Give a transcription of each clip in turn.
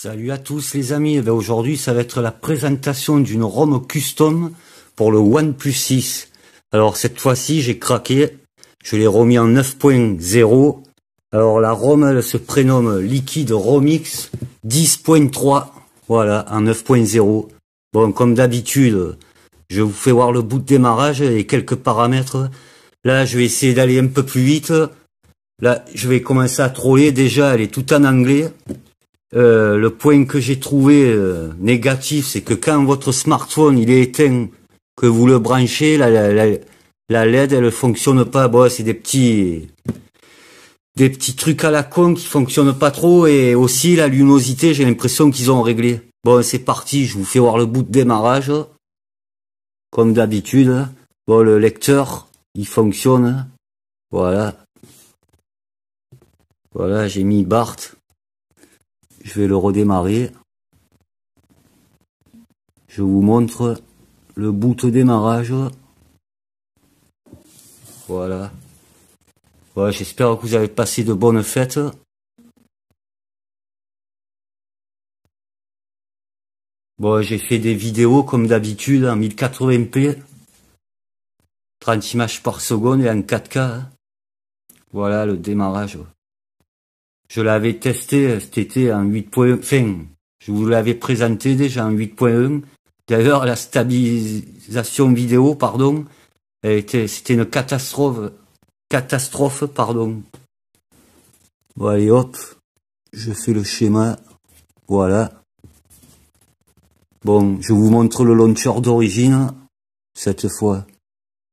Salut à tous les amis, aujourd'hui ça va être la présentation d'une ROM custom pour le OnePlus 6. Alors cette fois-ci j'ai craqué, je l'ai remis en 9.0. Alors la ROM elle se prénomme Liquid Romix 10.3, voilà, en 9.0. Bon, comme d'habitude, je vous fais voir le bout de démarrage et quelques paramètres. Là je vais essayer d'aller un peu plus vite. Là je vais commencer à troller, déjà elle est tout en anglais. Le point que j'ai trouvé négatif, c'est que quand votre smartphone il est éteint, que vous le branchez, la LED elle fonctionne pas. Bon, c'est des petits trucs à la con qui fonctionnent pas trop, et aussi la luminosité, j'ai l'impression qu'ils ont réglé. Bon, c'est parti, je vous fais voir le bout de démarrage, comme d'habitude. Bon, le lecteur, il fonctionne. Voilà. Voilà, j'ai mis Bart. Je vais le redémarrer. Je vous montre le boot démarrage. Voilà. Voilà, j'espère que vous avez passé de bonnes fêtes. Bon, j'ai fait des vidéos comme d'habitude en 1080p. 30 images par seconde et en 4K. Voilà le démarrage. Je l'avais testé cet été en 8.1. Enfin, je vous l'avais présenté déjà en 8.1. D'ailleurs, la stabilisation vidéo, pardon, c'était une catastrophe. Pardon. Bon, allez, hop. Je fais le schéma. Voilà. Bon, je vous montre le launcher d'origine. Cette fois,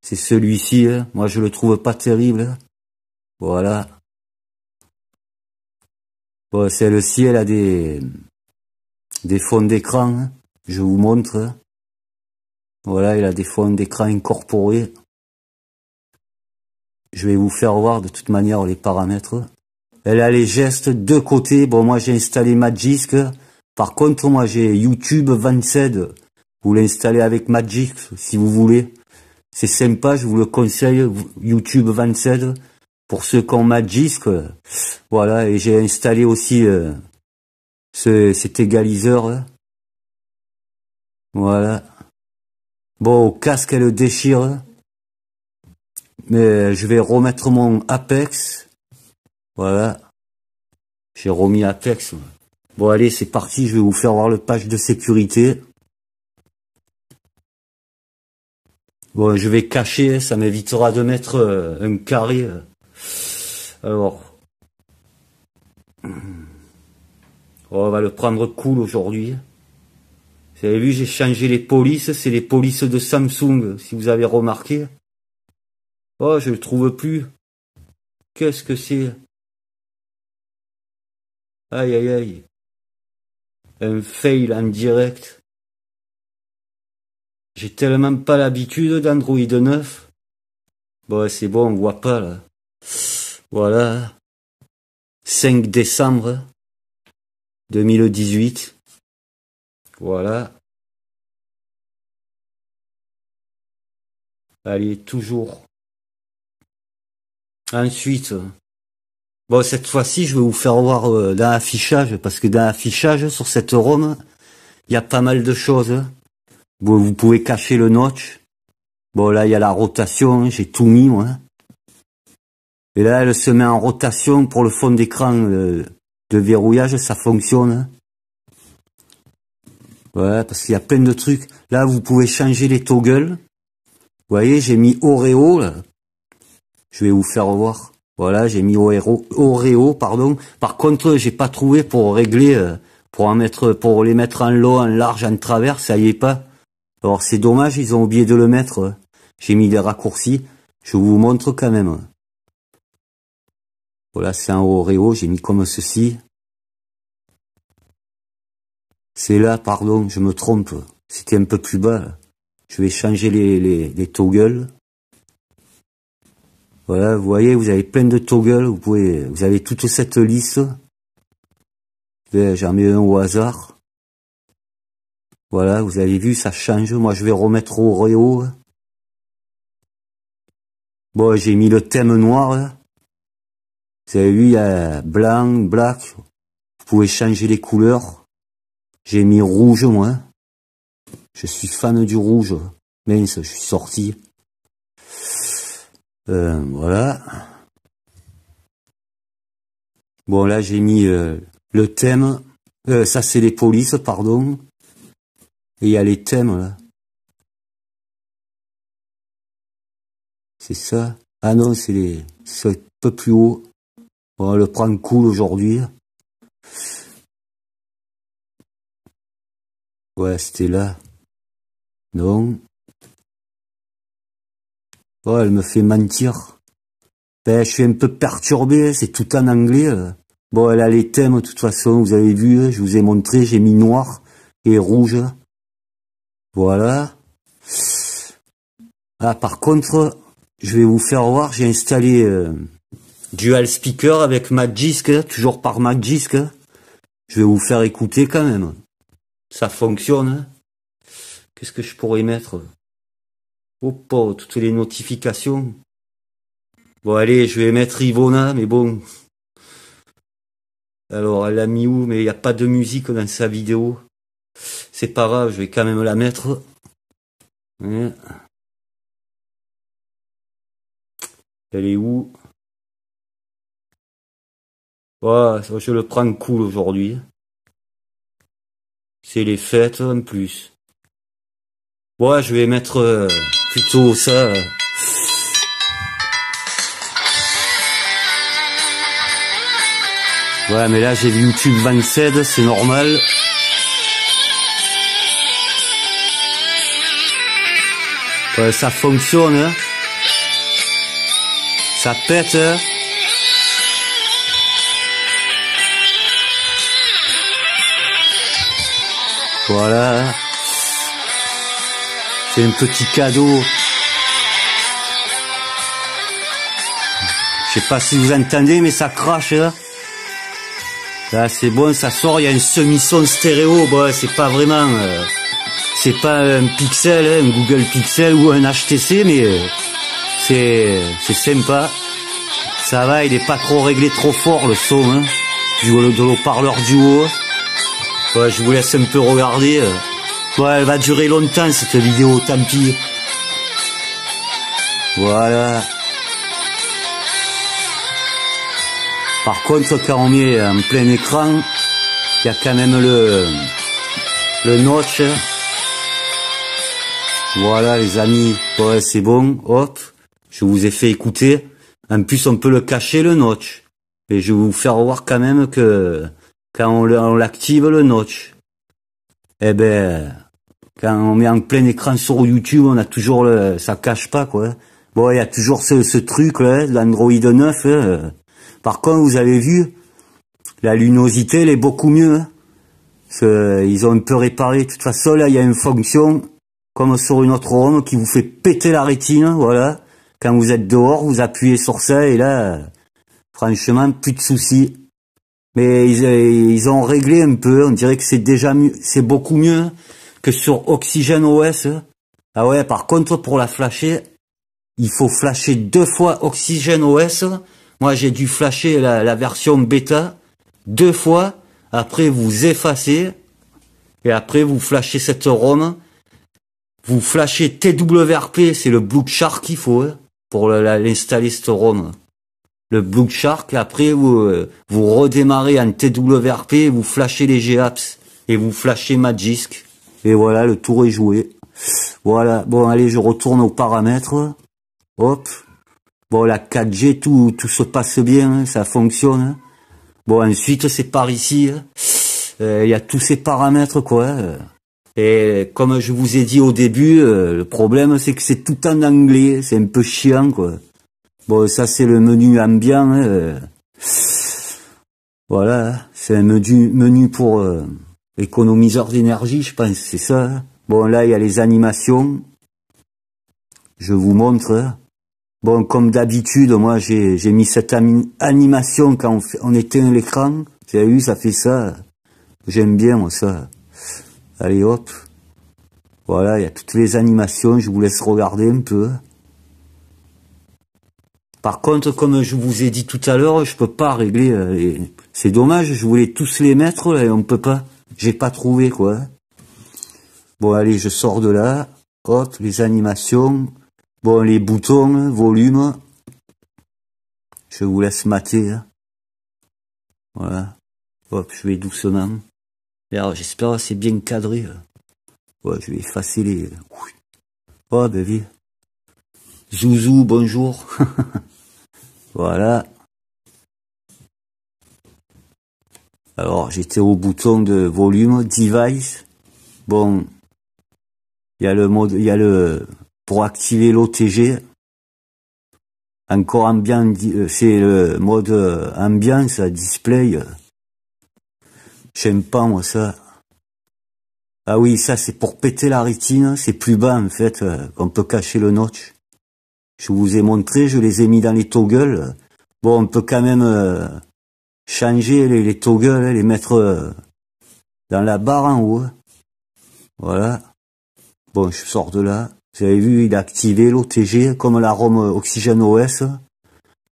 c'est celui-ci. Hein. Moi, je le trouve pas terrible. Voilà. Bon, celle-ci, elle a des fonds d'écran. Hein. Je vous montre. Voilà, elle a des fonds d'écran incorporés. Je vais vous faire voir de toute manière les paramètres. Elle a les gestes de côté. Bon, moi, j'ai installé Magisk. Par contre, moi, j'ai YouTube 27. Vous l'installez avec Magisk, si vous voulez. C'est sympa, je vous le conseille, YouTube 27. Pour ceux qui ont Magisk. Voilà, et j'ai installé aussi cet égaliseur. Voilà. Bon, au casque, elle déchire. Mais je vais remettre mon Apex. Voilà. J'ai remis Apex. Bon, allez, c'est parti, je vais vous faire voir le patch de sécurité. Bon, je vais cacher, ça m'évitera de mettre un carré. Alors, on va le prendre cool aujourd'hui. Vous avez vu, j'ai changé les polices, c'est les polices de Samsung, si vous avez remarqué. Oh, je le trouve plus. Qu'est-ce que c'est? Aïe, aïe, aïe. Un fail en direct. J'ai tellement pas l'habitude d'Android 9. Bon, c'est bon, on voit pas, là. Voilà. 5 décembre 2018. Voilà. Allez, toujours. Ensuite, bon, cette fois-ci, je vais vous faire voir dans l'affichage, parce que dans l'affichage, sur cette ROM, il y a pas mal de choses. Bon, vous pouvez cacher le notch. Bon, là, il y a la rotation, j'ai tout mis, moi. Et là, elle se met en rotation pour le fond d'écran de verrouillage, ça fonctionne. Ouais, parce qu'il y a plein de trucs. Là, vous pouvez changer les toggles. Vous voyez, j'ai mis Oreo, là. Je vais vous faire voir. Voilà, j'ai mis Oreo, pardon. Par contre, j'ai pas trouvé pour régler, pour les mettre en long, en large, en travers, ça y est pas. Alors, c'est dommage, ils ont oublié de le mettre. J'ai mis des raccourcis. Je vous montre quand même. Voilà, c'est un Oreo, j'ai mis comme ceci. C'est là, pardon, je me trompe. C'était un peu plus bas, là. Je vais changer les toggles. Voilà, vous voyez, vous avez plein de toggles, vous avez toute cette liste. J'en mets un au hasard. Voilà, vous avez vu, ça change. Moi, je vais remettre Oreo. Bon, j'ai mis le thème noir, là. Vous avez vu, il y a blanc, black. Vous pouvez changer les couleurs. J'ai mis rouge, moi. Je suis fan du rouge. Mince, je suis sorti. Voilà. Bon, là, j'ai mis le thème. Ça, c'est les polices, pardon. Et il y a les thèmes, là. C'est ça. Ah non, c'est un peu plus haut. On va le prendre cool aujourd'hui. Ouais, c'était là. Non. Oh, elle me fait mentir. Ben, je suis un peu perturbé, c'est tout en anglais. Bon, elle a les thèmes, de toute façon, vous avez vu, je vous ai montré, j'ai mis noir et rouge. Voilà. Ah, par contre, je vais vous faire voir, j'ai installé Dual Speaker avec Magisk, toujours par Magisk. Je vais vous faire écouter quand même. Ça fonctionne. Qu'est-ce que je pourrais mettre? Oh, toutes les notifications. Bon, allez, je vais mettre Ivona, mais bon. Alors, elle l'a mis où? Mais il n'y a pas de musique dans sa vidéo. C'est pas grave, je vais quand même la mettre. Ouais. Elle est où? Ouais, je le prends cool aujourd'hui. C'est les fêtes en plus. Ouais, je vais mettre plutôt ça. Ouais, mais là j'ai vu YouTube 27, c'est normal. Ouais, ça fonctionne. Hein. Ça pète. Hein. Voilà. C'est un petit cadeau. Je sais pas si vous entendez, mais ça crache. Hein. Là, c'est bon, ça sort. Il y a un semi-son stéréo. Bon, c'est pas vraiment. C'est pas un Pixel, hein, un Google Pixel ou un HTC, mais c'est sympa. Ça va, il est pas trop réglé trop fort le son, hein. De l'haut-parleur du haut. Ouais, je vous laisse un peu regarder. Ouais, elle va durer longtemps cette vidéo, tant pis. Voilà. Par contre, quand on met en plein écran, il y a quand même le notch. Voilà les amis, ouais c'est bon, hop, je vous ai fait écouter. En plus on peut le cacher le notch. Et je vais vous faire voir quand même que quand on l'active le notch, eh ben quand on met en plein écran sur YouTube, on a toujours ça cache pas quoi. Bon, il y a toujours ce truc là, l'Android 9. Par contre, vous avez vu, la luminosité elle est beaucoup mieux. Hein. Ils ont un peu réparé. De toute façon, là, il y a une fonction comme sur une autre ROM qui vous fait péter la rétine, voilà. Quand vous êtes dehors, vous appuyez sur ça et là, franchement, plus de soucis. Mais ils ont réglé un peu, on dirait que c'est déjà mieux, c'est beaucoup mieux que sur Oxygen OS. Ah ouais, par contre, pour la flasher, il faut flasher 2 fois Oxygen OS. Moi, j'ai dû flasher la version bêta 2 fois. Après, vous effacez. Et après, vous flashez cette ROM. Vous flashez TWRP, c'est le Blue Shark qu'il faut hein, pour l'installer cette ROM. Le Blue Shark, après vous redémarrez en TWRP, vous flashez les GApps et vous flashez Magisk. Et voilà, le tour est joué. Voilà, bon allez, je retourne aux paramètres. Hop. Bon, la 4G, tout se passe bien, hein, ça fonctionne. Hein. Bon, ensuite, c'est par ici. Il y a tous ces paramètres, quoi. Et comme je vous ai dit au début, le problème c'est que c'est tout en anglais, c'est un peu chiant quoi. Bon ça c'est le menu ambiant, voilà, c'est un menu pour économiseur d'énergie je pense, c'est ça. Hein. Bon là il y a les animations, je vous montre. Hein. Bon comme d'habitude moi j'ai mis cette animation quand on éteint l'écran, vous avez vu ça fait ça, j'aime bien moi ça. Allez hop, voilà, il y a toutes les animations, je vous laisse regarder un peu. Par contre, comme je vous ai dit tout à l'heure, je peux pas régler, c'est dommage, je voulais tous les mettre, là, et on peut pas. j'ai pas trouvé, quoi. Bon, allez, je sors de là. Hop, les animations. Bon, les boutons, volume. Je vous laisse mater, hein. Voilà. Hop, je vais doucement. Alors, j'espère que c'est bien cadré. Ouais, je vais effacer les... Oh, ben oui. Zouzou, bonjour. Voilà. Alors, j'étais au bouton de volume, device. Bon, il y a le mode, il y a le, pour activer l'OTG. Encore ambiance, c'est le mode ambiance, display. J'aime pas, moi, ça. Ah oui, ça, c'est pour péter la rétine. C'est plus bas, en fait, qu'on peut cacher le notch. Je vous ai montré, je les ai mis dans les toggles. Bon, on peut quand même changer les toggles, les mettre dans la barre en haut. Voilà. Bon, je sors de là. Vous avez vu, il a activé l'OTG, comme la ROM Oxygène OS.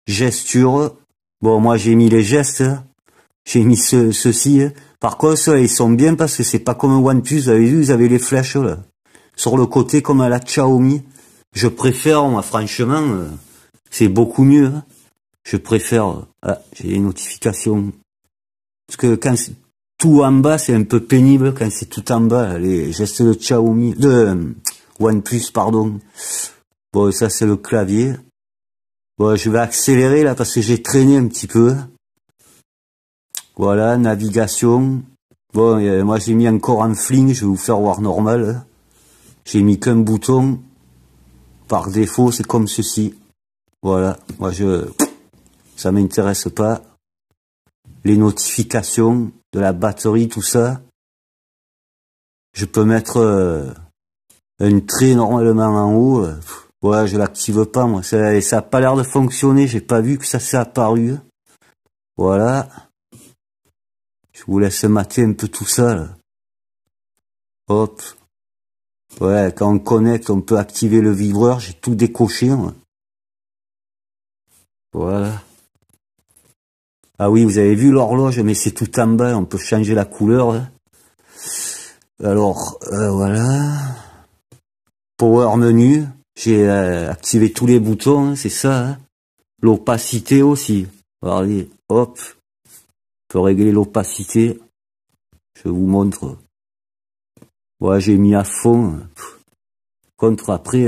Gesture. Bon, moi, j'ai mis les gestes. J'ai mis ceci. Par contre, ceux-là, ils sont bien parce que c'est pas comme un OnePlus. Vous avez vu, vous avez les flèches, là. Sur le côté, comme à la Xiaomi. Je préfère, moi, franchement, c'est beaucoup mieux. Hein. Je préfère... Ah, j'ai les notifications. Parce que quand c'est tout en bas, c'est un peu pénible quand c'est tout en bas, les gestes de Xiaomi, de OnePlus, pardon. Bon, ça, c'est le clavier. Bon, je vais accélérer, là, parce que j'ai traîné un petit peu. Voilà, navigation. Bon, moi, j'ai mis encore en fling, je vais vous faire voir normal. J'ai mis qu'un bouton. Par défaut, c'est comme ceci. Voilà, moi ça m'intéresse pas. Les notifications de la batterie, tout ça. Je peux mettre un trait normalement en haut. Ouais, je l'active pas, moi. Ça a pas l'air de fonctionner. J'ai pas vu que ça s'est apparu. Voilà. Je vous laisse mater un peu tout ça, là. Hop. Ouais, quand on connecte, on peut activer le vibreur. J'ai tout décoché, moi. Voilà. Ah oui, vous avez vu l'horloge, mais c'est tout en bas, on peut changer la couleur. Hein. Alors, voilà. Power menu, j'ai activé tous les boutons, hein, c'est ça. Hein. L'opacité aussi. Regardez, hop. On peut régler l'opacité. Je vous montre. Ouais, j'ai mis à fond. Contre après,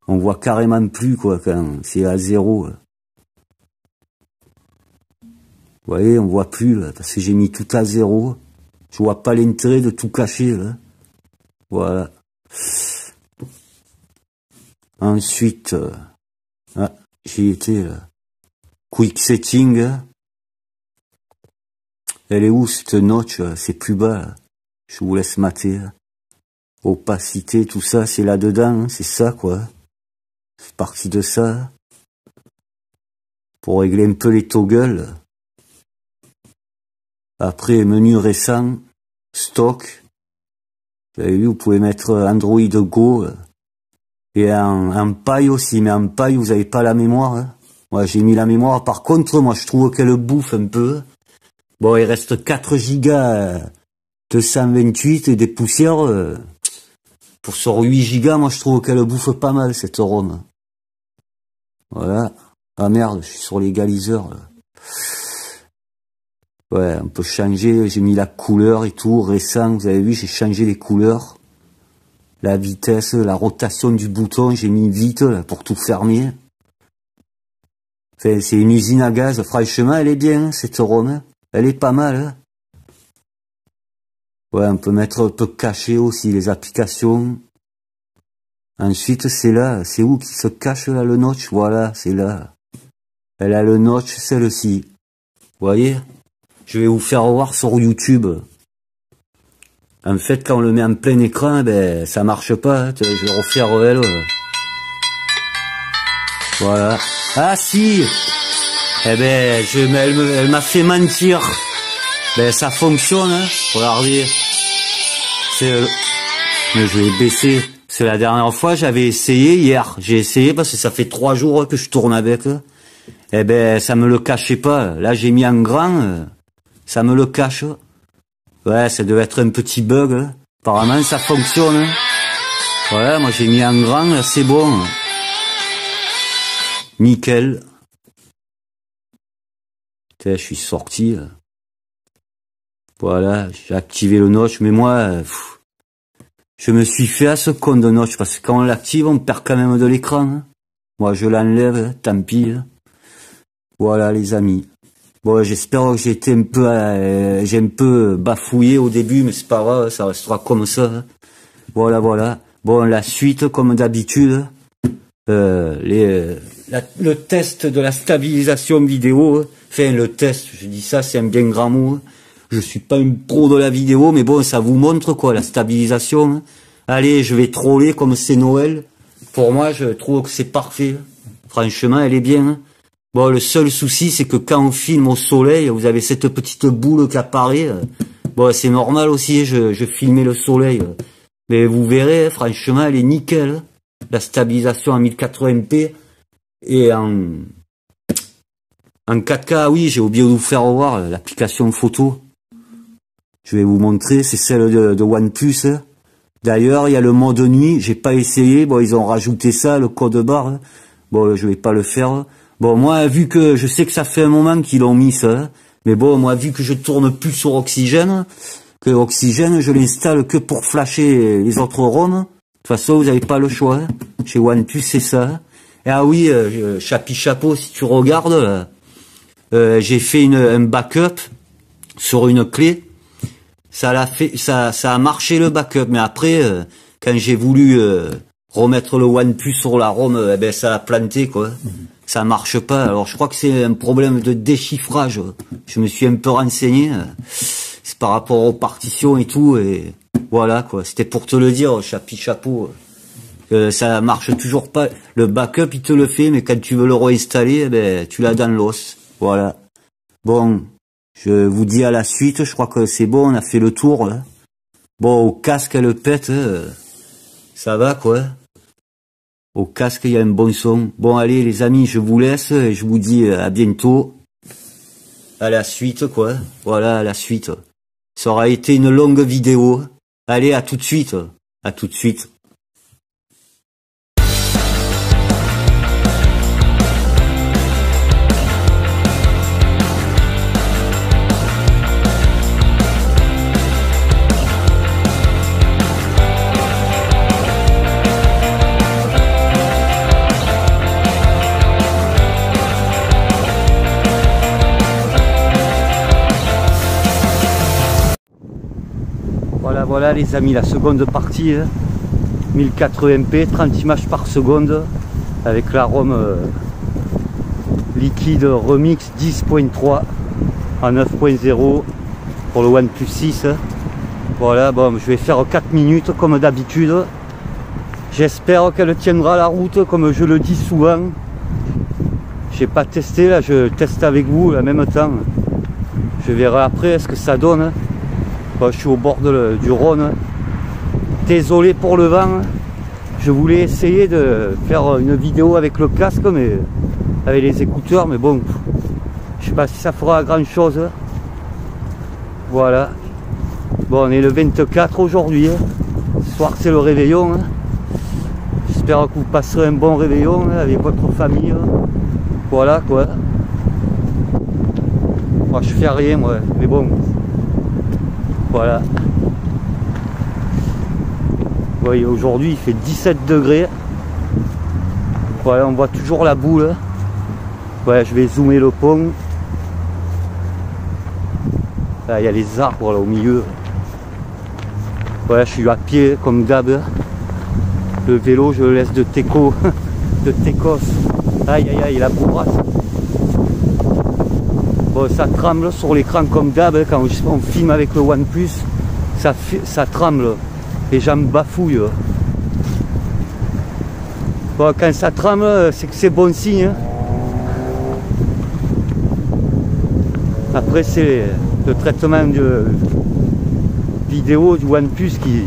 on voit carrément plus, quoi, quand c'est à 0. Vous voyez, on voit plus, là, parce que j'ai mis tout à 0. Je vois pas l'intérêt de tout cacher, là. Voilà. Ensuite, j'y étais, là. Quick setting. Elle est où, cette notch, c'est plus bas, là. Je vous laisse mater, là. Opacité, tout ça, c'est là-dedans, hein, c'est ça, quoi. C'est parti de ça. Pour régler un peu les toggles. Après, menu récent, stock. Vous avez vu, vous pouvez mettre Android Go. Et en paille aussi, mais en paille, vous avez pas la mémoire. Hein. Moi, j'ai mis la mémoire. Par contre, moi, je trouve qu'elle bouffe un peu. Bon, il reste 4 gigas 228 et des poussières. Pour sur 8 gigas, moi, je trouve qu'elle bouffe pas mal, cette ROM. Voilà. Ah merde, je suis sur l'égaliseur, là. Ouais, on peut changer, j'ai mis la couleur et tout, récent, vous avez vu, j'ai changé les couleurs. La vitesse, la rotation du bouton, j'ai mis vite, là, pour tout fermer. Enfin, c'est une usine à gaz, franchement, elle est bien, hein, cette ROM. Elle est pas mal, hein. Ouais, on peut mettre, on peut cacher aussi les applications. Ensuite, c'est là, c'est où qui se cache, là, le notch? Voilà, c'est là. Elle a le notch, celle-ci. Vous voyez? Je vais vous faire voir sur YouTube. En fait, quand on le met en plein écran, ben, ça marche pas. Hein. Je vais refaire elle. Voilà. Ah si. Eh ben, elle m'a fait mentir. Ben, ça fonctionne. Hein. Regardez. Mais je vais baisser. C'est la dernière fois, j'avais essayé hier. J'ai essayé parce que ça fait 3 jours que je tourne avec. Eh ben, ça me le cachait pas. Là, j'ai mis en grand. Ça me le cache. Ouais, ça devait être un petit bug. Hein. Apparemment, ça fonctionne. Hein. Voilà, moi j'ai mis en grand, c'est bon. Nickel. Putain, je suis sorti. Là. Voilà, j'ai activé le notch, mais moi, je me suis fait à ce con de notch, parce que quand on l'active, on perd quand même de l'écran. Hein. Moi, je l'enlève, tant pis. Hein. Voilà, les amis. Bon, j'espère que j'ai un peu bafouillé au début, mais c'est pas grave, ça restera comme ça. Hein. Voilà, voilà. Bon, la suite, comme d'habitude, le test de la stabilisation vidéo, enfin, le test, je dis ça, c'est un bien grand mot. Je suis pas une pro de la vidéo, mais bon, ça vous montre quoi, la stabilisation. Hein. Allez, je vais troller comme c'est Noël. Pour moi, je trouve que c'est parfait. Franchement, elle est bien. Hein. Bon, le seul souci, c'est que quand on filme au soleil, vous avez cette petite boule qui apparaît. Bon, c'est normal aussi, je filmais le soleil. Mais vous verrez, franchement, elle est nickel. La stabilisation en 1080p et en 4K, oui, j'ai oublié de vous faire voir l'application photo. Je vais vous montrer, c'est celle de OnePlus. D'ailleurs, il y a le mode nuit, j'ai pas essayé. Bon, ils ont rajouté ça, le code barre. Bon, je vais pas le faire. Bon, moi, vu que je sais que ça fait un moment qu'ils l'ont mis ça, mais bon, moi, vu que je tourne plus sur Oxygène, que Oxygène, je l'installe que pour flasher les autres ROM. De toute façon, vous n'avez pas le choix. Chez OnePlus, c'est ça. Et ah oui, chapeau, si tu regardes, j'ai fait un backup sur une clé. Ça a marché le backup, mais après, quand j'ai voulu remettre le OnePlus sur la ROM, eh ben ça a planté quoi. Ça marche pas. Alors je crois que c'est un problème de déchiffrage. Je me suis un peu renseigné. C'est par rapport aux partitions et tout, et voilà quoi. C'était pour te le dire, chapeau. Ça marche toujours pas. Le backup il te le fait, mais quand tu veux le réinstaller, eh ben tu l'as dans l'os. Voilà. Bon. Je vous dis à la suite, je crois que c'est bon, on a fait le tour. Là. Bon, au casque, elle pète, ça va quoi. Au casque, il y a un bon son. Bon, allez les amis, je vous laisse et je vous dis à bientôt. À la suite quoi, voilà, à la suite. Ça aura été une longue vidéo. Allez, à tout de suite, à tout de suite. Voilà les amis, la seconde partie, 1080p, 30 images par seconde, avec la ROM liquide Remix 10.3 en 9.0 pour le OnePlus 6. Voilà, bon, je vais faire 4 minutes comme d'habitude. J'espère qu'elle tiendra la route comme je le dis souvent. J'ai pas testé, là je teste avec vous en même temps. Je verrai après ce que ça donne. Bon, je suis au bord du Rhône. Désolé pour le vent. Je voulais essayer de faire une vidéo avec le casque, mais avec les écouteurs, mais bon, je sais pas si ça fera grand chose. Voilà. Bon, on est le 24 aujourd'hui. Ce soir c'est le réveillon. J'espère que vous passerez un bon réveillon avec votre famille. Voilà quoi. Moi je fais rien moi, mais bon. Voilà. Vous voyez, aujourd'hui il fait 17 degrés. Voilà, on voit toujours la boule. Ouais, je vais zoomer le pont. Là, il y a les arbres là au milieu. Voilà, je suis à pied comme d'hab. Le vélo, je le laisse de Teco, de Tecos. Aïe aïe aïe, la bourrasse. Bon, ça tremble sur l'écran comme d'hab, quand on filme avec le OnePlus, ça tremble, les gens bafouillent. Bon, quand ça tremble, c'est que c'est bon signe. Après, c'est le traitement de vidéo du OnePlus qui,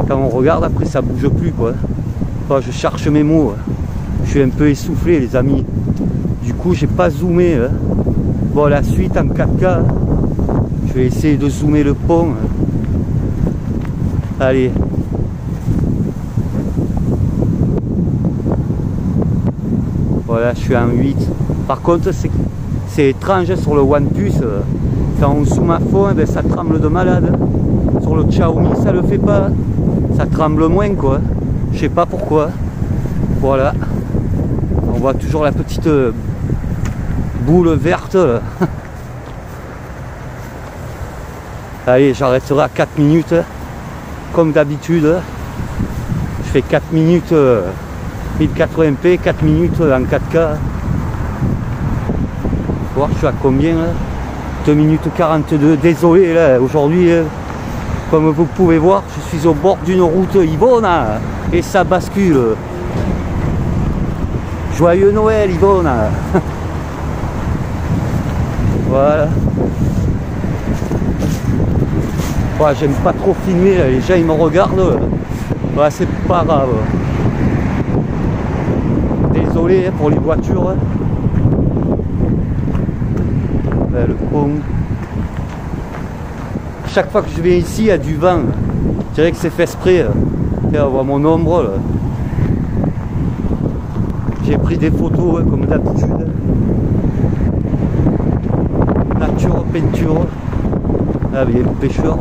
quand on regarde, après ça bouge plus quoi. Bon, je cherche mes mots, je suis un peu essoufflé les amis. Du coup, j'ai pas zoomé. Bon, la suite en 4K, je Je vais essayer de zoomer le pont. Allez. Voilà, je suis en 8. Par contre, c'est étrange sur le OnePlus. Quand on zoome à fond, ben, ça tremble de malade. Sur le Xiaomi, ça le fait pas. Ça tremble moins, quoi. Je sais pas pourquoi. Voilà. On voit toujours la petite boule verte. Allez, j'arrêterai à 4 minutes. Comme d'habitude. Je fais 4 minutes 1080p, 4 minutes en 4K. Voir, je suis à combien là? 2 minutes 42. Désolé, là, aujourd'hui, comme vous pouvez voir, je suis au bord d'une route Yvonne et ça bascule. Joyeux Noël, Yvonne. Voilà. Ouais, j'aime pas trop filmer, là. Les gens ils me regardent. Ouais, c'est pas grave. Désolé pour les voitures. Ouais, le pont. Chaque fois que je viens ici, il y a du vent. Je dirais que c'est fait exprès. Là, on voit mon ombre. Là. J'ai pris des photos comme d'habitude. Nature, peinture. Là, il y a le pêcheur.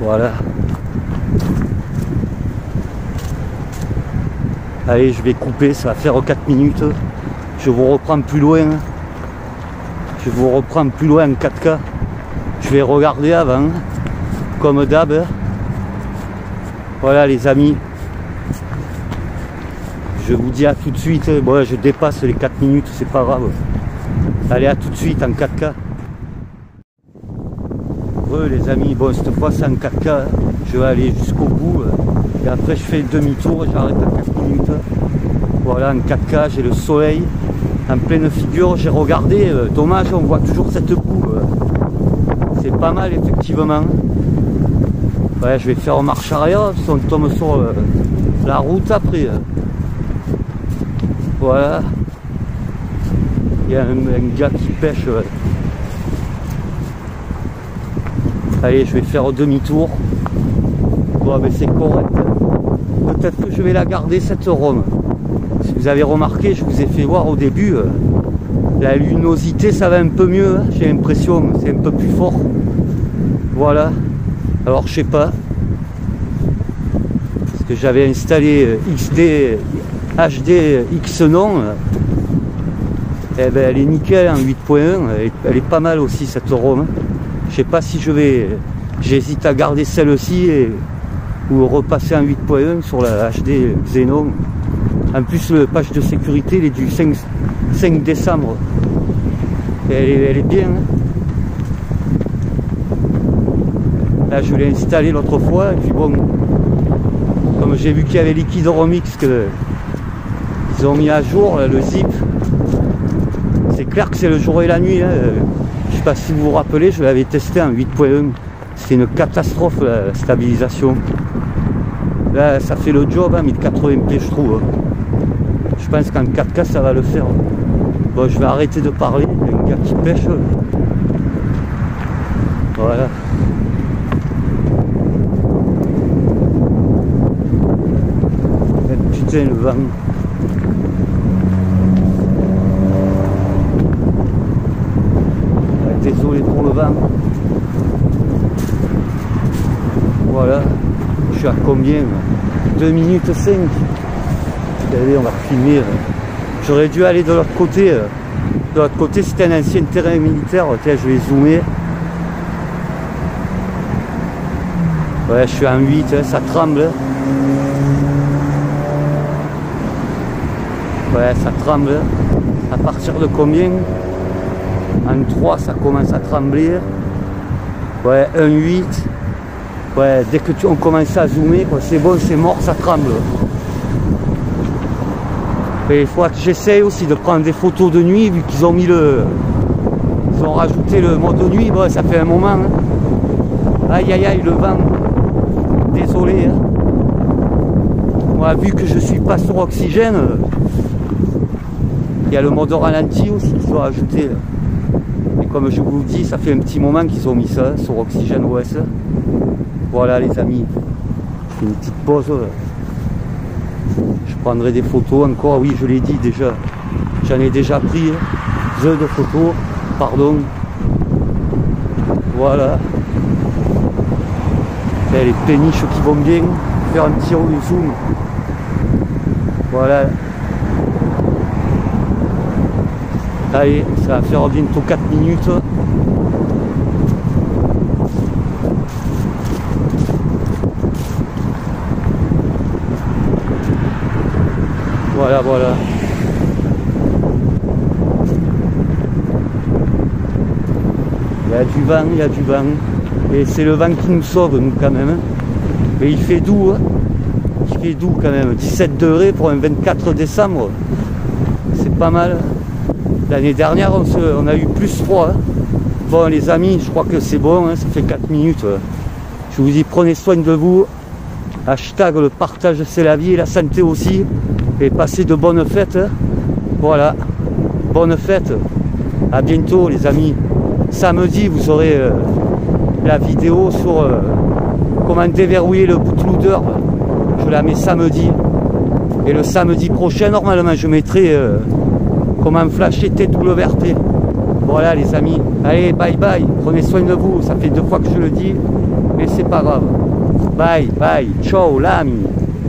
Voilà. Allez, je vais couper, ça va faire 4 minutes. Je vous reprends plus loin. Je vous reprends plus loin en 4K. Je vais regarder avant, comme d'hab. Voilà les amis. Je vous dis à tout de suite. Bon, je dépasse les 4 minutes, c'est pas grave. Allez, à tout de suite en 4K. Les amis, bon cette fois c'est en 4K, je vais aller jusqu'au bout et après je fais demi-tour et j'arrête à 4 minutes. Voilà, en 4K, j'ai le soleil en pleine figure, j'ai regardé, dommage on voit toujours cette boue, c'est pas mal effectivement. Ouais, je vais faire marche arrière, si on tombe sur la route après. Voilà, il y a un gars qui pêche. Allez, je vais faire demi-tour. Bon, mais c'est correct. Peut-être que je vais la garder cette Rome. Si vous avez remarqué, je vous ai fait voir au début, la luminosité, ça va un peu mieux. Hein, j'ai l'impression, c'est un peu plus fort. Voilà. Alors, je sais pas. Parce que j'avais installé HD Xenon. Eh ben, elle est nickel en 8.1. Elle est pas mal aussi cette Rome. Je sais pas si j'hésite à garder celle-ci ou repasser en 8.1 sur la HD Xenon. En plus, le patch de sécurité il est du 5 décembre. Elle est bien. Hein. Là, je l'ai installé l'autre fois. Et puis bon, comme j'ai vu qu'il y avait Liquid Remix qu'ils ont mis à jour, là, le zip. C'est clair que c'est le jour et la nuit. Hein. Je sais pas si vous vous rappelez, je l'avais testé en 8.1. C'est une catastrophe la stabilisation. Là, ça fait le job, hein, 1080p je trouve. Je pense qu'en 4K ça va le faire. Bon, je vais arrêter de parler. Il y a un gars qui pêche. Voilà. Putain, le vent. Désolé pour le vent. Voilà. Je suis à combien? 2 minutes 5. Allez, on va filmer. J'aurais dû aller de l'autre côté. De l'autre côté, c'était un ancien terrain militaire. Tiens, je vais zoomer. Ouais, je suis en 8, hein, ça tremble. Ouais, ça tremble. À partir de combien? En 3, ça commence à trembler. Ouais, 1,8. Ouais, dès que on commence à zoomer, c'est bon, c'est mort, ça tremble. Et il faut que j'essaye aussi de prendre des photos de nuit, vu qu'ils ont mis ils ont rajouté le mode de nuit. Bon, ça fait un moment. Hein. Aïe, aïe, aïe, le vent. Désolé. Hein. moi, vu que je suis pas sur oxygène, il y a le mode ralenti aussi qu'ils ont ajouté. Et comme je vous dis, ça fait un petit moment qu'ils ont mis ça sur Oxygène OS. Voilà les amis, je fais une petite pause. Je prendrai des photos encore, oui je l'ai dit déjà. J'en ai déjà pris deux de photos, pardon. Voilà. Et les péniches qui vont bien, faire un petit zoom. Voilà. Allez, ça va faire bientôt 4 minutes. Voilà, voilà. Il y a du vent, il y a du vent. Et c'est le vent qui nous sauve, nous, quand même. Mais il fait doux, hein. Il fait doux, quand même. 17 degrés pour un 24 décembre. C'est pas mal. L'année dernière, on a eu plus froid. Hein. Bon, les amis, je crois que c'est bon. Hein, ça fait 4 minutes. Je vous dis, prenez soin de vous. Hashtag le partage, c'est la vie et la santé aussi. Et passez de bonnes fêtes. Voilà. Bonnes fêtes. À bientôt, les amis. Samedi, vous aurez la vidéo sur comment déverrouiller le bootloader. Je la mets samedi. Et le samedi prochain, normalement, je mettrai comment flasher TWRT. Voilà, les amis. Allez, bye bye. Prenez soin de vous. Ça fait 2 fois que je le dis. Mais c'est pas grave. Bye, bye. Ciao, l'ami.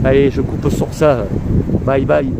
Allez, je coupe sur ça. Bye, bye.